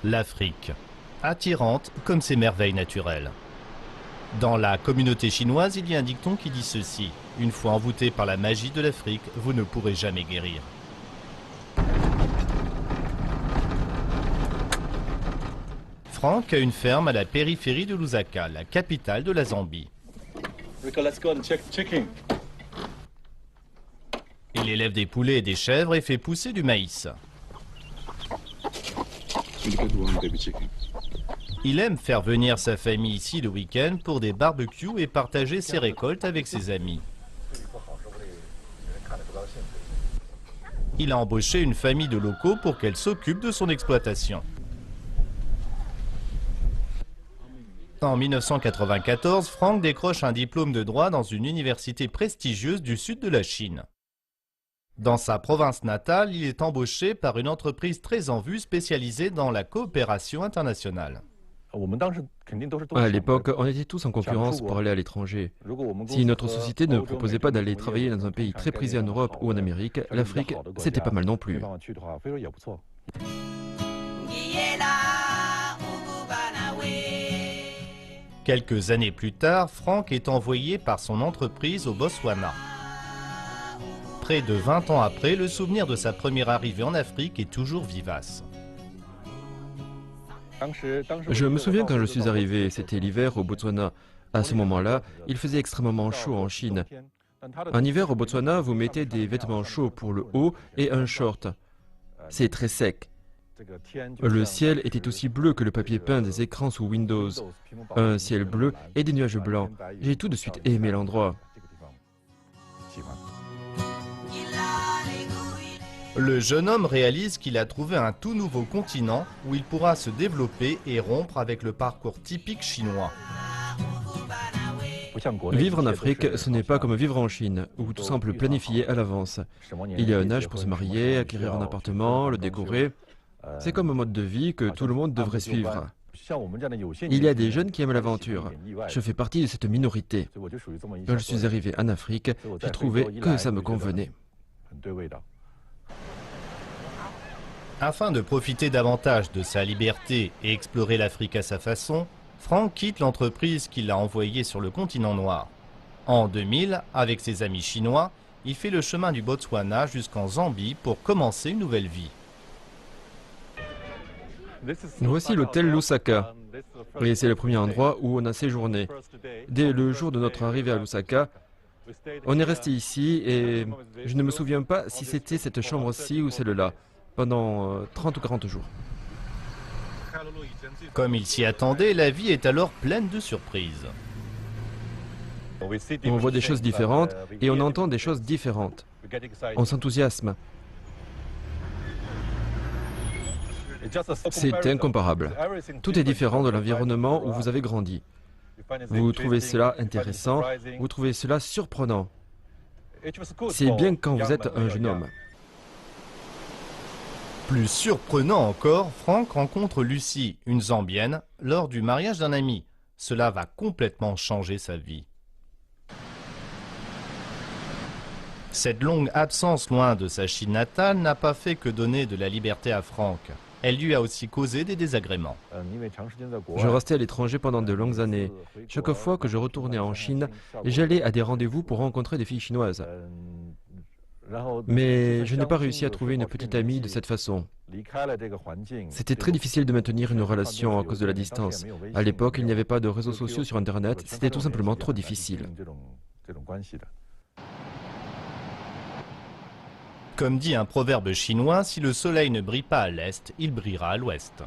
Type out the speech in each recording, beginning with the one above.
L'Afrique, attirante comme ses merveilles naturelles. Dans la communauté chinoise, il y a un dicton qui dit ceci: une fois envoûté par la magie de l'Afrique, vous ne pourrez jamais guérir. Franck a une ferme à la périphérie de Lusaka, la capitale de la Zambie. Il élève des poulets et des chèvres et fait pousser du maïs. Il aime faire venir sa famille ici le week-end pour des barbecues et partager ses récoltes avec ses amis. Il a embauché une famille de locaux pour qu'elle s'occupe de son exploitation. En 1994, Franck décroche un diplôme de droit dans une université prestigieuse du sud de la Chine. Dans sa province natale, il est embauché par une entreprise très en vue spécialisée dans la coopération internationale. À l'époque, on était tous en concurrence pour aller à l'étranger. Si notre société ne proposait pas d'aller travailler dans un pays très prisé en Europe ou en Amérique, l'Afrique, c'était pas mal non plus. Quelques années plus tard, Franck est envoyé par son entreprise au Botswana. Près de 20 ans après, le souvenir de sa première arrivée en Afrique est toujours vivace. Je me souviens quand je suis arrivé, c'était l'hiver au Botswana. À ce moment-là, il faisait extrêmement chaud en Chine. En hiver au Botswana, vous mettez des vêtements chauds pour le haut et un short. C'est très sec. Le ciel était aussi bleu que le papier peint des écrans sous Windows. Un ciel bleu et des nuages blancs. J'ai tout de suite aimé l'endroit. Le jeune homme réalise qu'il a trouvé un tout nouveau continent où il pourra se développer et rompre avec le parcours typique chinois. Vivre en Afrique, ce n'est pas comme vivre en Chine, où tout semble planifié à l'avance. Il y a un âge pour se marier, acquérir un appartement, le décorer. C'est comme un mode de vie que tout le monde devrait suivre. Il y a des jeunes qui aiment l'aventure. Je fais partie de cette minorité. Quand je suis arrivé en Afrique, j'ai trouvé que ça me convenait. Afin de profiter davantage de sa liberté et explorer l'Afrique à sa façon, Franck quitte l'entreprise qui l'a envoyé sur le continent noir. En 2000, avec ses amis chinois, il fait le chemin du Botswana jusqu'en Zambie pour commencer une nouvelle vie. Voici l'hôtel Lusaka. Et c'est le premier endroit où on a séjourné. Dès le jour de notre arrivée à Lusaka, on est resté ici et je ne me souviens pas si c'était cette chambre-ci ou celle-là, pendant 30 ou 40 jours. Comme il s'y attendait, la vie est alors pleine de surprises. On voit des choses différentes et on entend des choses différentes. On s'enthousiasme. C'est incomparable. Tout est différent de l'environnement où vous avez grandi. Vous trouvez cela intéressant, vous trouvez cela surprenant. C'est bien quand vous êtes un jeune homme. Plus surprenant encore, Franck rencontre Lucie, une Zambienne, lors du mariage d'un ami. Cela va complètement changer sa vie. Cette longue absence loin de sa Chine natale n'a pas fait que donner de la liberté à Franck. Elle lui a aussi causé des désagréments. Je restais à l'étranger pendant de longues années. Chaque fois que je retournais en Chine, j'allais à des rendez-vous pour rencontrer des filles chinoises. Mais je n'ai pas réussi à trouver une petite amie de cette façon. C'était très difficile de maintenir une relation à cause de la distance. À l'époque, il n'y avait pas de réseaux sociaux sur Internet, c'était tout simplement trop difficile. Comme dit un proverbe chinois, si le soleil ne brille pas à l'est, il brillera à l'ouest.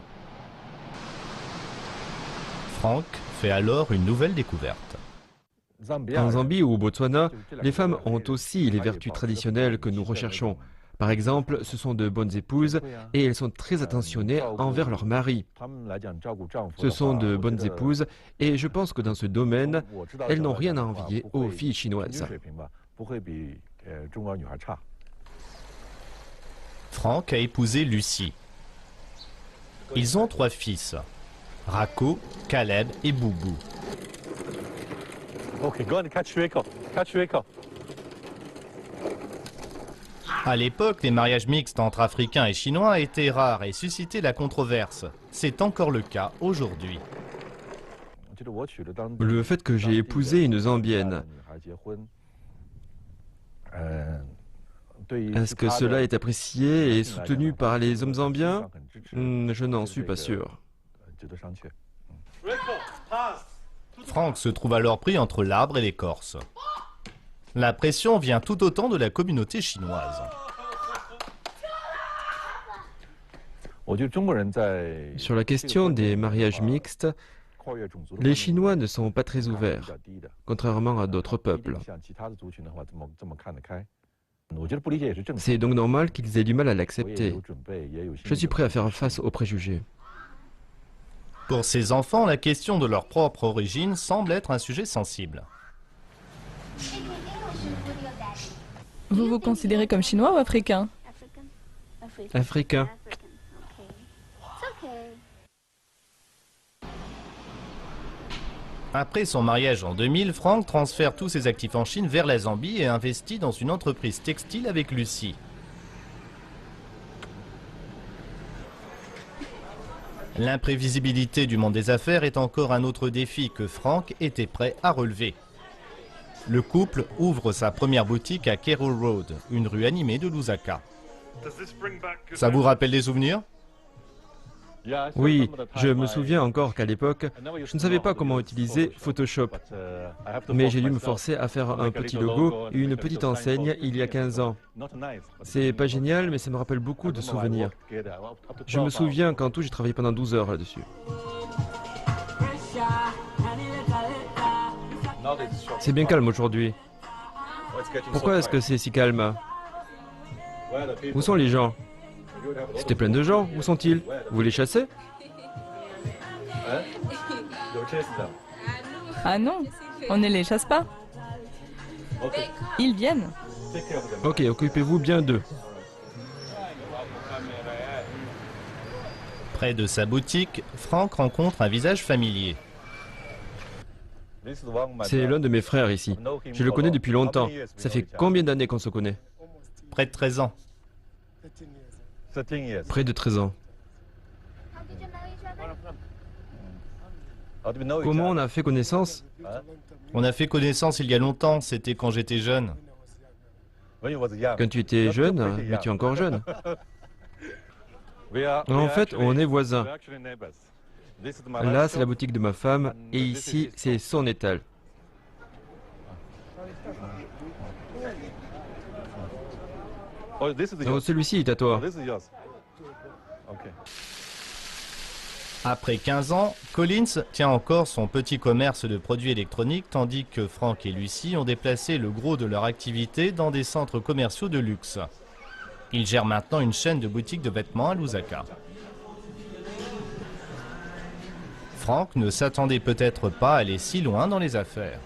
Franck fait alors une nouvelle découverte. En Zambie ou au Botswana, les femmes ont aussi les vertus traditionnelles que nous recherchons. Par exemple, ce sont de bonnes épouses et elles sont très attentionnées envers leur mari. Ce sont de bonnes épouses et je pense que dans ce domaine, elles n'ont rien à envier aux filles chinoises. Franck a épousé Lucie. Ils ont 3 fils, Rako, Caleb et Boubou. À l'époque, les mariages mixtes entre Africains et Chinois étaient rares et suscitaient la controverse. C'est encore le cas aujourd'hui. Le fait que j'ai épousé une Zambienne, est-ce que cela est apprécié et soutenu par les hommes zambiens? Je n'en suis pas sûr. Franck se trouve alors pris entre l'arbre et l'écorce. La pression vient tout autant de la communauté chinoise. Sur la question des mariages mixtes, les Chinois ne sont pas très ouverts, contrairement à d'autres peuples. C'est donc normal qu'ils aient du mal à l'accepter. Je suis prêt à faire face aux préjugés. Pour ces enfants, la question de leur propre origine semble être un sujet sensible. Vous vous considérez comme chinois ou africain? Africain. Après son mariage en 2000, Franck transfère tous ses actifs en Chine vers la Zambie et investit dans une entreprise textile avec Lucie. L'imprévisibilité du monde des affaires est encore un autre défi que Franck était prêt à relever. Le couple ouvre sa première boutique à Carroll Road, une rue animée de Lusaka. Ça vous rappelle des souvenirs? Oui, je me souviens encore qu'à l'époque, je ne savais pas comment utiliser Photoshop. Mais j'ai dû me forcer à faire un petit logo et une petite enseigne il y a 15 ans. C'est pas génial, mais ça me rappelle beaucoup de souvenirs. Je me souviens qu'en tout, j'ai travaillé pendant 12 heures là-dessus. C'est bien calme aujourd'hui. Pourquoi est-ce que c'est si calme? Où sont les gens? C'était plein de gens. Où sont-ils? Vous les chassez? Ah non, on ne les chasse pas. Ils viennent. Ok, occupez-vous bien d'eux. Près de sa boutique, Franck rencontre un visage familier. C'est l'un de mes frères ici. Je le connais depuis longtemps. Ça fait combien d'années qu'on se connaît? Près de 13 ans. Près de 13 ans. Comment on a fait connaissance? On a fait connaissance il y a longtemps, c'était quand j'étais jeune. Quand tu étais jeune, mais tu es encore jeune. En fait, on est voisins. Là, c'est la boutique de ma femme, et ici, c'est son étal. Oh, celui-ci est à toi. Après 15 ans, Collins tient encore son petit commerce de produits électroniques tandis que Franck et Lucie ont déplacé le gros de leur activité dans des centres commerciaux de luxe. Ils gèrent maintenant une chaîne de boutiques de vêtements à Lusaka. Franck ne s'attendait peut-être pas à aller si loin dans les affaires.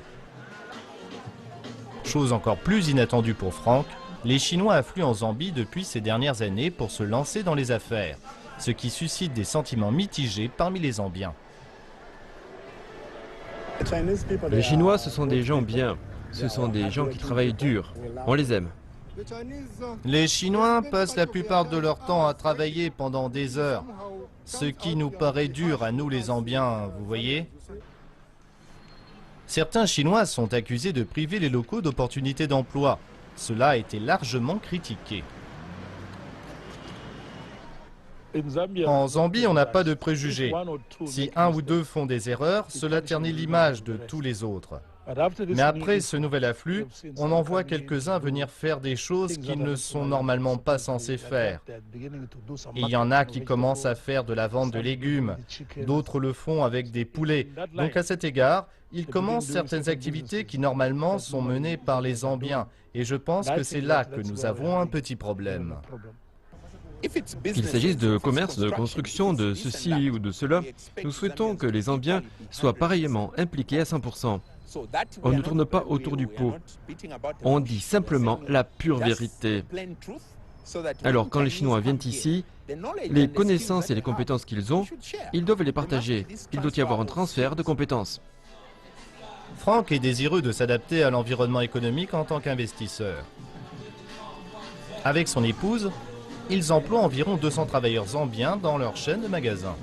Chose encore plus inattendue pour Franck, les Chinois affluent en Zambie depuis ces dernières années pour se lancer dans les affaires, ce qui suscite des sentiments mitigés parmi les Zambiens. Les Chinois, ce sont des gens bien. Ce sont des gens qui travaillent dur. On les aime. Les Chinois passent la plupart de leur temps à travailler pendant des heures, ce qui nous paraît dur à nous les Zambiens, vous voyez? Certains Chinois sont accusés de priver les locaux d'opportunités d'emploi. Cela a été largement critiqué. En Zambie, on n'a pas de préjugés. Si un ou deux font des erreurs, cela ternit l'image de tous les autres. Mais après ce nouvel afflux, on en voit quelques-uns venir faire des choses qu'ils ne sont normalement pas censés faire. Il y en a qui commencent à faire de la vente de légumes, d'autres le font avec des poulets. Donc à cet égard, ils commencent certaines activités qui normalement sont menées par les Zambiens. Et je pense que c'est là que nous avons un petit problème. Qu'il s'agisse de commerce, de construction, de ceci ou de cela, nous souhaitons que les Zambiens soient pareillement impliqués à 100%. On ne tourne pas autour du pot. On dit simplement la pure vérité. Alors quand les Chinois viennent ici, les connaissances et les compétences qu'ils ont, ils doivent les partager. Il doit y avoir un transfert de compétences. Franck est désireux de s'adapter à l'environnement économique en tant qu'investisseur. Avec son épouse, ils emploient environ 200 travailleurs zambiens dans leur chaîne de magasins.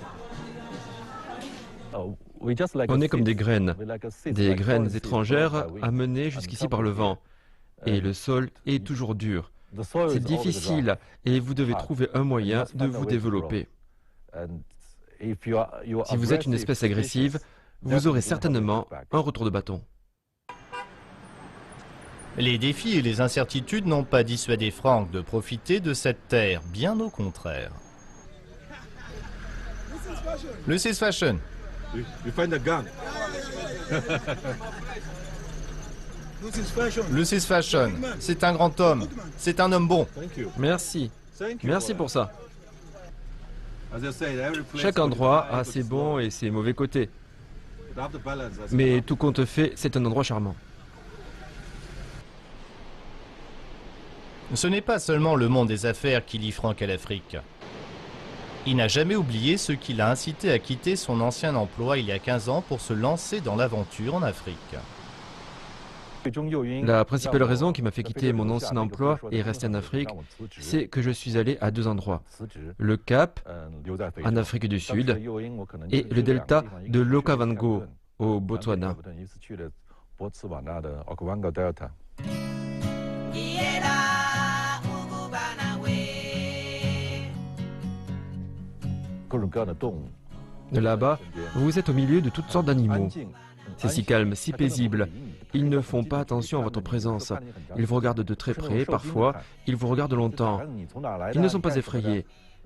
On est comme des graines étrangères amenées jusqu'ici par le vent. Et le sol est toujours dur. C'est difficile et vous devez trouver un moyen de vous développer. Si vous êtes une espèce agressive, vous aurez certainement un retour de bâton. Les défis et les incertitudes n'ont pas dissuadé Frank de profiter de cette terre, bien au contraire. Le Cis Fashion. Le Cis Fashion, c'est un grand homme, c'est un homme bon. Merci. Merci pour ça. Chaque endroit a ses bons et ses mauvais côtés. Mais tout compte fait, c'est un endroit charmant. Ce n'est pas seulement le monde des affaires qui lie Frank à l'Afrique. Il n'a jamais oublié ce qui l'a incité à quitter son ancien emploi il y a 15 ans pour se lancer dans l'aventure en Afrique. La principale raison qui m'a fait quitter mon ancien emploi et rester en Afrique, c'est que je suis allé à deux endroits. Le Cap, en Afrique du Sud, et le delta de l'Okavango, au Botswana. Là-bas, vous êtes au milieu de toutes sortes d'animaux. C'est si calme, si paisible. Ils ne font pas attention à votre présence. Ils vous regardent de très près, parfois, ils vous regardent longtemps. Ils ne sont pas effrayés.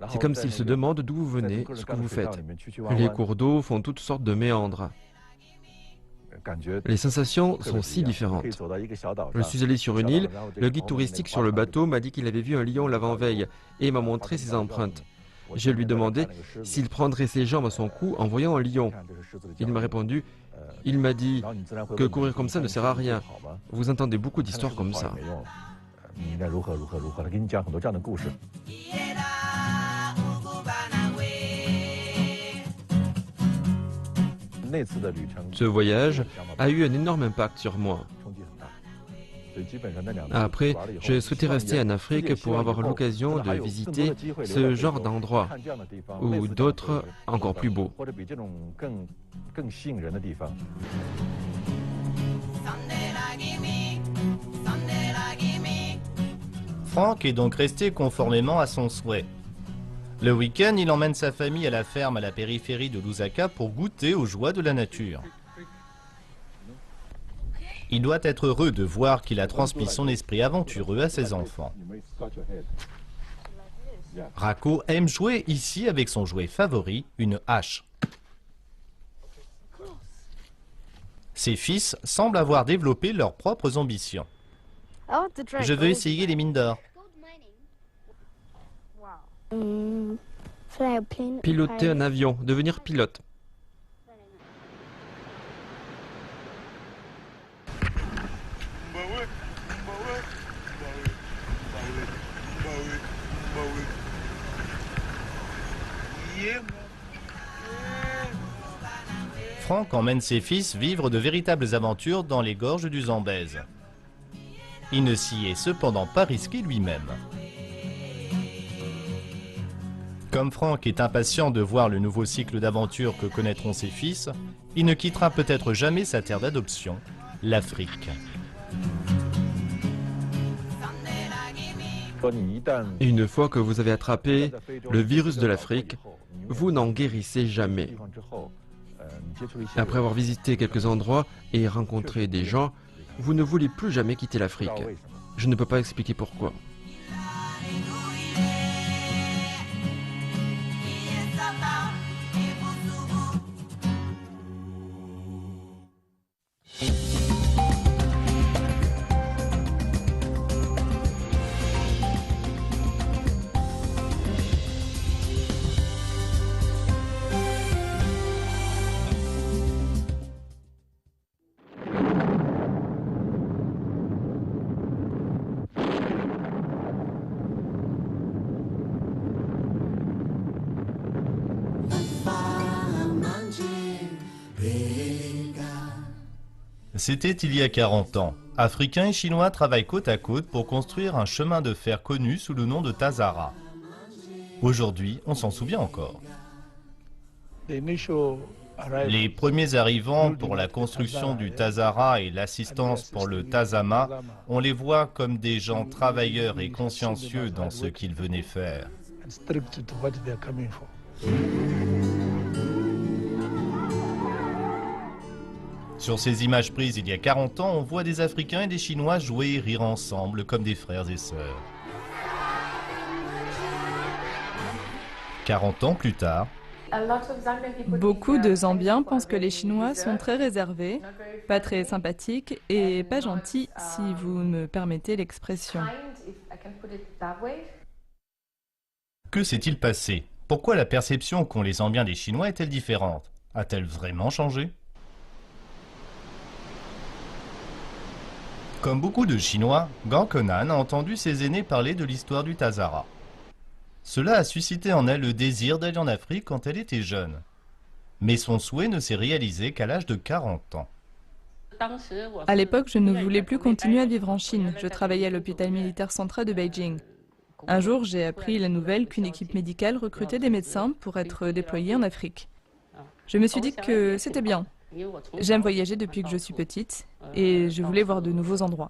C'est comme s'ils se demandent d'où vous venez, ce que vous faites. Les cours d'eau font toutes sortes de méandres. Les sensations sont si différentes. Je suis allé sur une île, le guide touristique sur le bateau m'a dit qu'il avait vu un lion l'avant-veille et m'a montré ses empreintes. Je lui ai demandé s'il prendrait ses jambes à son cou en voyant un lion. Il m'a répondu, il m'a dit que courir comme ça ne sert à rien. Vous entendez beaucoup d'histoires comme ça. Ce voyage a eu un énorme impact sur moi. Après, j'ai souhaité rester en Afrique pour avoir l'occasion de visiter ce genre d'endroit, ou d'autres encore plus beaux. Frank est donc resté conformément à son souhait. Le week-end, il emmène sa famille à la ferme à la périphérie de Lusaka pour goûter aux joies de la nature. Il doit être heureux de voir qu'il a transmis son esprit aventureux à ses enfants. Rako aime jouer ici avec son jouet favori, une hache. Ses fils semblent avoir développé leurs propres ambitions. Je veux essayer les mines d'or. Piloter un avion, devenir pilote. Frank emmène ses fils vivre de véritables aventures dans les gorges du Zambèze. Il ne s'y est cependant pas risqué lui-même. Comme Frank est impatient de voir le nouveau cycle d'aventures que connaîtront ses fils, il ne quittera peut-être jamais sa terre d'adoption, l'Afrique. Une fois que vous avez attrapé le virus de l'Afrique, vous n'en guérissez jamais. Après avoir visité quelques endroits et rencontré des gens, vous ne voulez plus jamais quitter l'Afrique. Je ne peux pas expliquer pourquoi. C'était il y a 40 ans. Africains et Chinois travaillent côte à côte pour construire un chemin de fer connu sous le nom de Tazara. Aujourd'hui, on s'en souvient encore. Les premiers arrivants pour la construction du Tazara et l'assistance pour le Tazama, on les voit comme des gens travailleurs et consciencieux dans ce qu'ils venaient faire. Sur ces images prises il y a 40 ans, on voit des Africains et des Chinois jouer et rire ensemble comme des frères et sœurs. 40 ans plus tard, beaucoup de Zambiens pensent que les Chinois sont très réservés, pas très sympathiques et pas gentils, si vous me permettez l'expression. Que s'est-il passé? Pourquoi la perception qu'ont les Zambiens des Chinois est-elle différente? A-t-elle vraiment changé? Comme beaucoup de Chinois, Gangkonan a entendu ses aînés parler de l'histoire du Tazara. Cela a suscité en elle le désir d'aller en Afrique quand elle était jeune. Mais son souhait ne s'est réalisé qu'à l'âge de 40 ans. À l'époque, je ne voulais plus continuer à vivre en Chine. Je travaillais à l'hôpital militaire central de Beijing. Un jour, j'ai appris la nouvelle qu'une équipe médicale recrutait des médecins pour être déployés en Afrique. Je me suis dit que c'était bien. J'aime voyager depuis que je suis petite et je voulais voir de nouveaux endroits.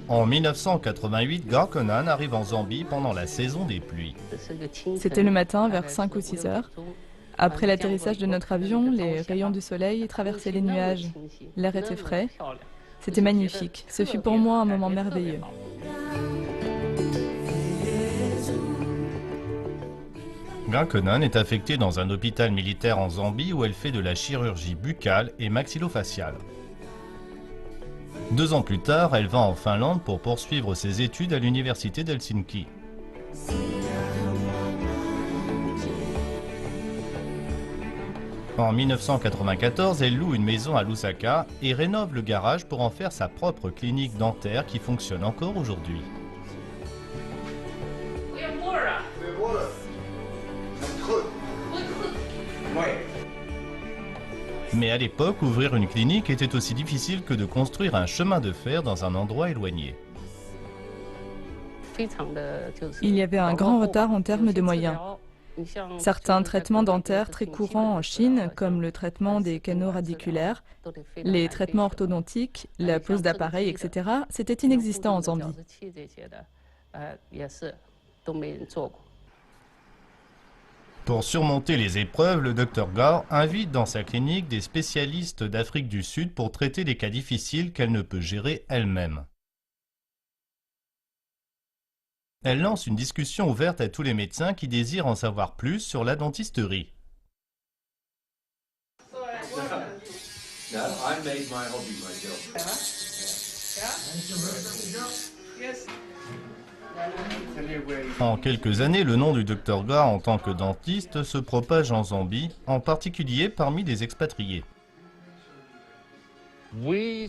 En 1988, Gangkonan arrive en Zambie pendant la saison des pluies. C'était le matin vers 5 ou 6 heures. Après l'atterrissage de notre avion, les rayons du soleil traversaient les nuages. L'air était frais. C'était magnifique. Ce fut pour moi un moment merveilleux. Gangkonan est affectée dans un hôpital militaire en Zambie où elle fait de la chirurgie buccale et maxillofaciale. 2 ans plus tard, elle va en Finlande pour poursuivre ses études à l'université d'Helsinki. En 1994, elle loue une maison à Lusaka et rénove le garage pour en faire sa propre clinique dentaire qui fonctionne encore aujourd'hui. Mais à l'époque, ouvrir une clinique était aussi difficile que de construire un chemin de fer dans un endroit éloigné. Il y avait un grand retard en termes de moyens. Certains traitements dentaires très courants en Chine, comme le traitement des canaux radiculaires, les traitements orthodontiques, la pose d'appareils, etc., c'était inexistant en Zambie. Pour surmonter les épreuves, le Dr Gao invite dans sa clinique des spécialistes d'Afrique du Sud pour traiter des cas difficiles qu'elle ne peut gérer elle-même. Elle lance une discussion ouverte à tous les médecins qui désirent en savoir plus sur la dentisterie. En quelques années, le nom du Dr Gao en tant que dentiste se propage en Zambie, en particulier parmi des expatriés.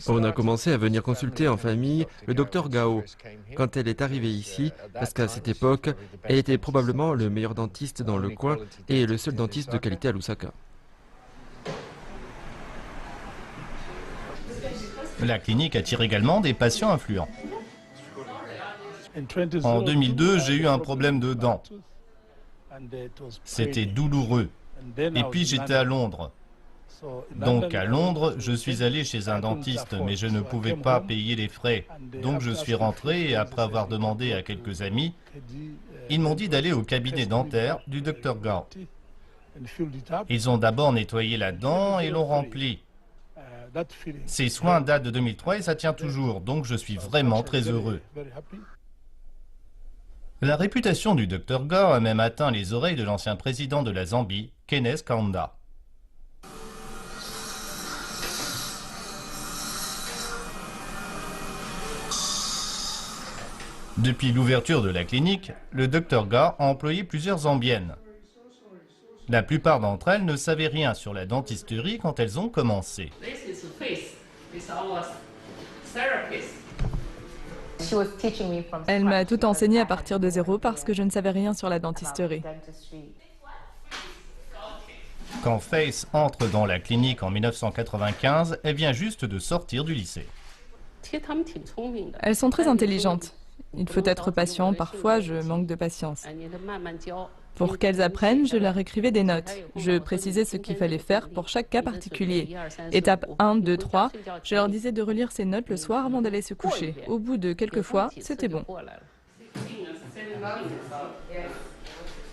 On a commencé à venir consulter en famille le docteur Gao quand elle est arrivée ici, parce qu'à cette époque, elle était probablement le meilleur dentiste dans le coin et le seul dentiste de qualité à Lusaka. La clinique attire également des patients influents. En 2002, j'ai eu un problème de dents. C'était douloureux. Et puis j'étais à Londres. Donc à Londres, je suis allé chez un dentiste, mais je ne pouvais pas payer les frais. Donc je suis rentré et après avoir demandé à quelques amis, ils m'ont dit d'aller au cabinet dentaire du Dr Gao. Ils ont d'abord nettoyé la dent et l'ont remplie. Ces soins datent de 2003 et ça tient toujours, donc je suis vraiment très heureux. La réputation du Dr Gao a même atteint les oreilles de l'ancien président de la Zambie, Kenneth Kaunda. Depuis l'ouverture de la clinique, le Dr Gao a employé plusieurs Zambiennes. La plupart d'entre elles ne savaient rien sur la dentisterie quand elles ont commencé. Elle m'a tout enseigné à partir de zéro parce que je ne savais rien sur la dentisterie. Quand Faith entre dans la clinique en 1995, elle vient juste de sortir du lycée. Elles sont très intelligentes. Il faut être patient, parfois je manque de patience. Pour qu'elles apprennent, je leur écrivais des notes. Je précisais ce qu'il fallait faire pour chaque cas particulier. Étape 1, 2, 3, je leur disais de relire ces notes le soir avant d'aller se coucher. Au bout de quelques fois, c'était bon.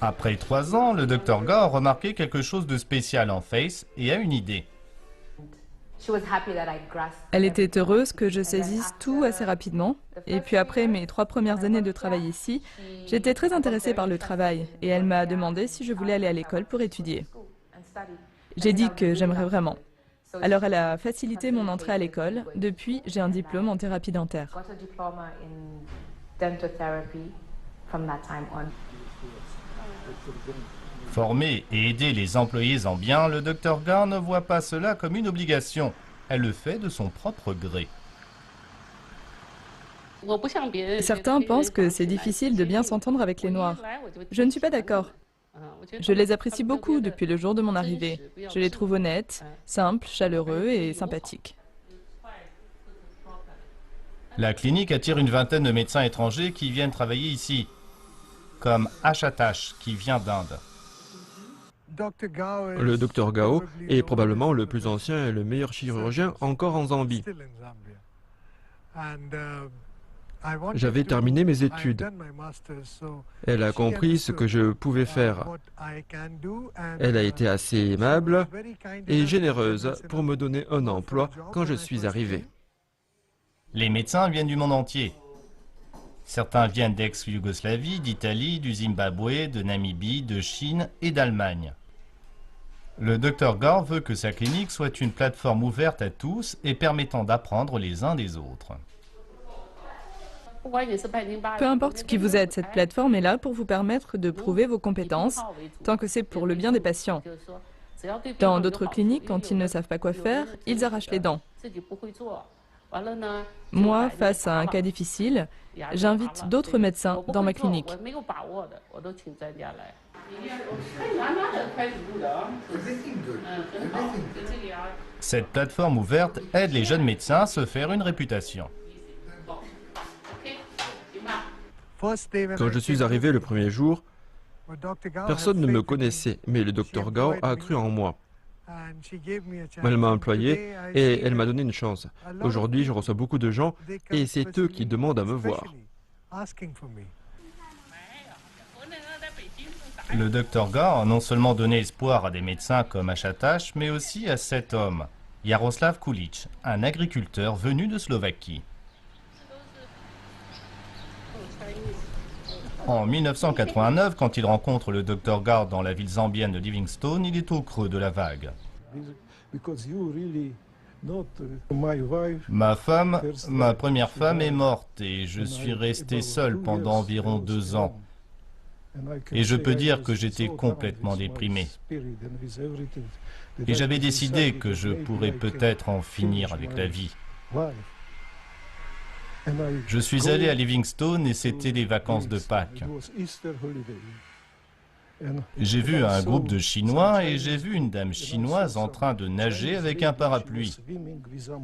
Après 3 ans, le Dr Gore a remarqué quelque chose de spécial en Faith et a une idée. Elle était heureuse que je saisisse tout assez rapidement. Et puis après mes 3 premières années de travail ici, j'étais très intéressée par le travail et elle m'a demandé si je voulais aller à l'école pour étudier. J'ai dit que j'aimerais vraiment. Alors elle a facilité mon entrée à l'école. Depuis, j'ai un diplôme en thérapie dentaire. Former et aider les employés en bien, le Dr Gore ne voit pas cela comme une obligation. Elle le fait de son propre gré. Certains pensent que c'est difficile de bien s'entendre avec les Noirs. Je ne suis pas d'accord. Je les apprécie beaucoup depuis le jour de mon arrivée. Je les trouve honnêtes, simples, chaleureux et sympathiques. La clinique attire une vingtaine de médecins étrangers qui viennent travailler ici, comme Ashatash, qui vient d'Inde. Le Dr Gao est probablement le plus ancien et le meilleur chirurgien encore en Zambie. J'avais terminé mes études. Elle a compris ce que je pouvais faire. Elle a été assez aimable et généreuse pour me donner un emploi quand je suis arrivé. Les médecins viennent du monde entier. Certains viennent d'ex-Yougoslavie, d'Italie, du Zimbabwe, de Namibie, de Chine et d'Allemagne. Le Dr Gore veut que sa clinique soit une plateforme ouverte à tous et permettant d'apprendre les uns des autres. Peu importe qui vous êtes, cette plateforme est là pour vous permettre de prouver vos compétences, tant que c'est pour le bien des patients. Dans d'autres cliniques, quand ils ne savent pas quoi faire, ils arrachent les dents. Moi, face à un cas difficile, j'invite d'autres médecins dans ma clinique. Cette plateforme ouverte aide les jeunes médecins à se faire une réputation. Quand je suis arrivé le premier jour, personne ne me connaissait, mais le Dr Gao a cru en moi. Elle m'a employé et elle m'a donné une chance. Aujourd'hui, je reçois beaucoup de gens et c'est eux qui demandent à me voir. Le Dr Gore a non seulement donné espoir à des médecins comme Ashatash, mais aussi à cet homme, Jaroslav Kulic, un agriculteur venu de Slovaquie. En 1989, quand il rencontre le Dr Gore dans la ville zambienne de Livingstone, il est au creux de la vague. Ma première femme est morte et je suis resté seul pendant environ 2 ans. Et je peux dire que j'étais complètement déprimé. Et j'avais décidé que je pourrais peut-être en finir avec la vie. Je suis allé à Livingstone et c'était les vacances de Pâques. J'ai vu un groupe de Chinois et j'ai vu une dame chinoise en train de nager avec un parapluie.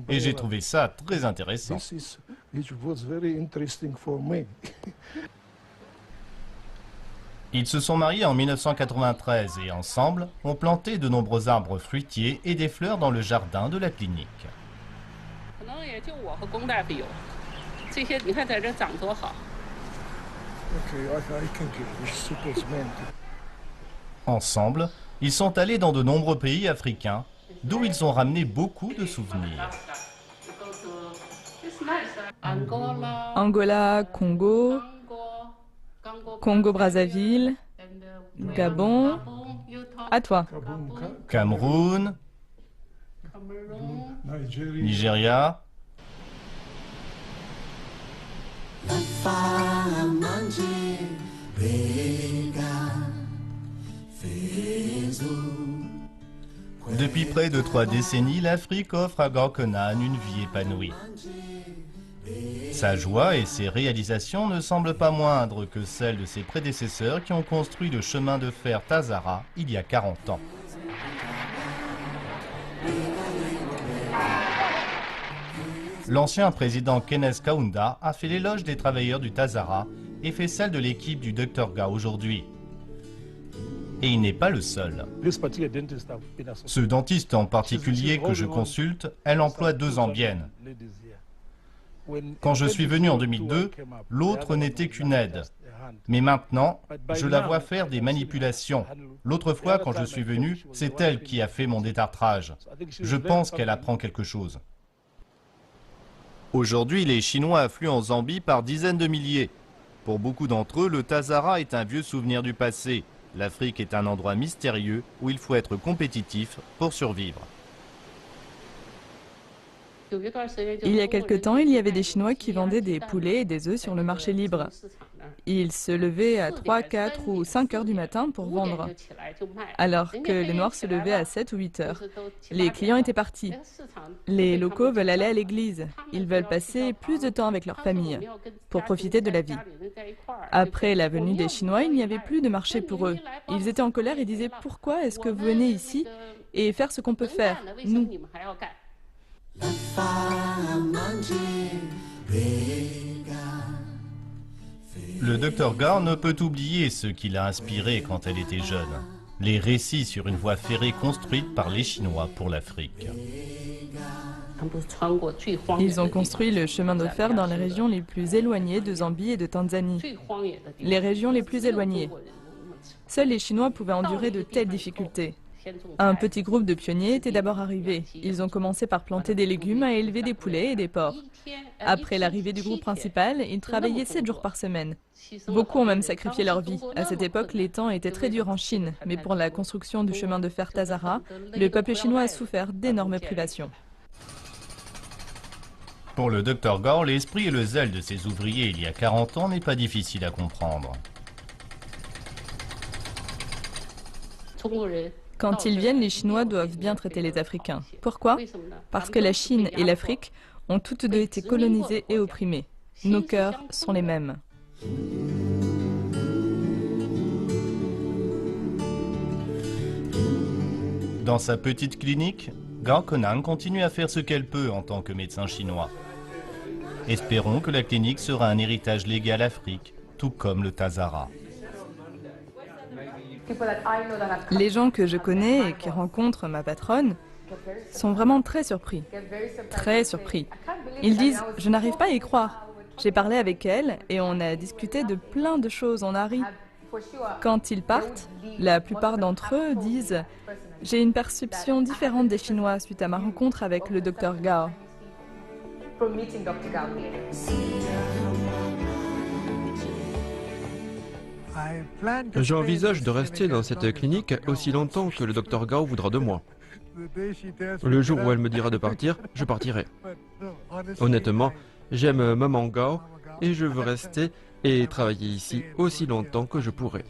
Et j'ai trouvé ça très intéressant. Ils se sont mariés en 1993 et ensemble ont planté de nombreux arbres fruitiers et des fleurs dans le jardin de la clinique. Ensemble, ils sont allés dans de nombreux pays africains, d'où ils ont ramené beaucoup de souvenirs. Angola, Congo, Congo-Brazzaville, Gabon. À toi. Cameroun, Nigeria. Depuis près de 3 décennies, l'Afrique offre à Gorkonan une vie épanouie. Sa joie et ses réalisations ne semblent pas moindres que celles de ses prédécesseurs qui ont construit le chemin de fer Tazara il y a 40 ans. L'ancien président Kenneth Kaunda a fait l'éloge des travailleurs du Tazara et fait celle de l'équipe du Dr Gao aujourd'hui. Et il n'est pas le seul. Ce dentiste en particulier que je consulte, elle emploie 2 zambiennes. Quand je suis venu en 2002, l'autre n'était qu'une aide. Mais maintenant, je la vois faire des manipulations. L'autre fois, quand je suis venu, c'est elle qui a fait mon détartrage. Je pense qu'elle apprend quelque chose. Aujourd'hui, les Chinois affluent en Zambie par dizaines de milliers. Pour beaucoup d'entre eux, le Tazara est un vieux souvenir du passé. L'Afrique est un endroit mystérieux où il faut être compétitif pour survivre. Il y a quelque temps, il y avait des Chinois qui vendaient des poulets et des œufs sur le marché libre. Ils se levaient à 3, 4 ou 5 heures du matin pour vendre, alors que les Noirs se levaient à 7 ou 8 heures. Les clients étaient partis. Les locaux veulent aller à l'église. Ils veulent passer plus de temps avec leur famille pour profiter de la vie. Après la venue des Chinois, il n'y avait plus de marché pour eux. Ils étaient en colère et disaient « Pourquoi est-ce que vous venez ici et faire ce qu'on peut faire, nous ?» Le Dr Gao ne peut oublier ce qui l'a inspiré quand elle était jeune. Les récits sur une voie ferrée construite par les Chinois pour l'Afrique. Ils ont construit le chemin de fer dans les régions les plus éloignées de Zambie et de Tanzanie. Les régions les plus éloignées. Seuls les Chinois pouvaient endurer de telles difficultés. Un petit groupe de pionniers était d'abord arrivé. Ils ont commencé par planter des légumes, à élever des poulets et des porcs. Après l'arrivée du groupe principal, ils travaillaient 7 jours par semaine. Beaucoup ont même sacrifié leur vie. À cette époque, les temps étaient très durs en Chine, mais pour la construction du chemin de fer Tazara, le peuple chinois a souffert d'énormes privations. Pour le Dr Gao, l'esprit et le zèle de ses ouvriers il y a 40 ans n'est pas difficile à comprendre. Quand ils viennent, les Chinois doivent bien traiter les Africains. Pourquoi? Parce que la Chine et l'Afrique ont toutes deux été colonisées et opprimées. Nos cœurs sont les mêmes. Dans sa petite clinique, Gao Kenang continue à faire ce qu'elle peut en tant que médecin chinois. Espérons que la clinique sera un héritage légal Afrique, tout comme le Tazara. Les gens que je connais et qui rencontrent ma patronne sont vraiment très surpris. Très surpris. Ils disent « Je n'arrive pas à y croire ». J'ai parlé avec elle et on a discuté de plein de choses, on a ri. Quand ils partent, la plupart d'entre eux disent « J'ai une perception différente des Chinois suite à ma rencontre avec le Dr Gao ». J'envisage de rester dans cette clinique aussi longtemps que le Dr Gao voudra de moi. Le jour où elle me dira de partir, je partirai. Honnêtement, j'aime Maman Gao et je veux rester et travailler ici aussi longtemps que je pourrai.